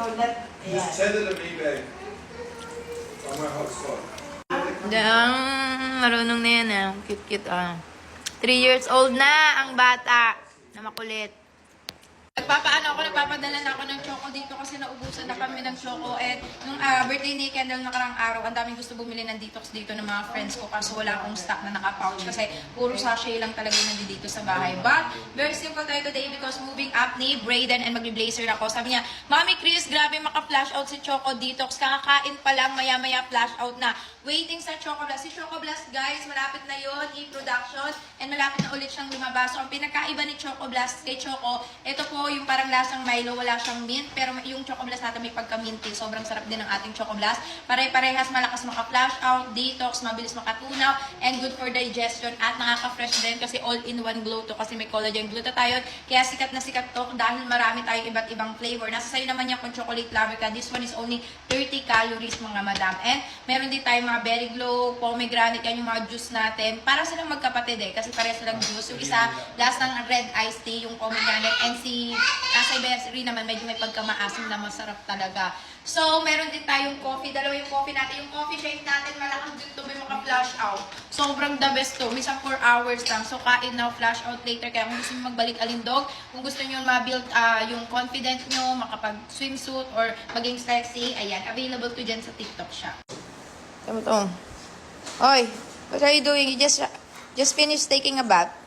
Just tether them eBay. On my hotspot. Marunong na yan eh. Cute-cute ah. 3 years old na ang bata na makulit. Nagpapadala na ako ng choco dito kasi naubusan na kami ng choco. And nung birthday ni Kendall nakarang araw, ang daming gusto bumili ng detox dito ng mga friends ko kaso wala akong stock na naka-pouch kasi puro sachet lang talaga yung nandito sa bahay. But very simple tayo today because moving up ni Brayden and magbi-blazer ako. Sabi niya, Mami Chris, grabe maka-flash out si Choco Detox. Kakakain pa lang, maya-maya flash out na. Waiting sa Choco Blast. Si Choco Blast guys, malapit na yon i-production and malapit na ulit siyang lumabas. So ang pinakaiba ni Choco Blast kay Choco, ito po yung parang lasang Milo, wala siyang mint, pero yung Choco Blast natin may pagka-minty. Sobrang sarap din ng ating Choco Blast. Pare-parehas, malakas maka-flash out, detox, mabilis makatunaw, and good for digestion at nakaka-fresh din kasi all-in-one glow to kasi may collagen glutathione. Kaya sikat na sikat to dahil marami tayong iba't ibang flavor. Nasa sayo naman yan kung chocolate lover ka. This one is only 30 calories mga madam. And meron din tayong mga berry glow, pomegranate, yan yung mga juice natin. Para silang magkapatid eh, kasi pares silang juice. Yung isa, last ng red iced tea, yung pomegranate, and si Ibersary naman, medyo may pagkamaasim na masarap talaga. So, meron din tayong coffee. Dalawa yung coffee natin. Yung coffee shake natin, malakas din to, may maka-flash out. Sobrang the best to. Minsan 4 hours lang. So, kain now, flash out later. Kaya kung gusto nyo magbalik alindog, kung gusto nyo ma-build yung confidence nyo, makapag-swimsuit, or maging sexy, ayan, available to dyan sa TikTok shop. Tama to. Oy, what are you doing? You just finished taking a bath.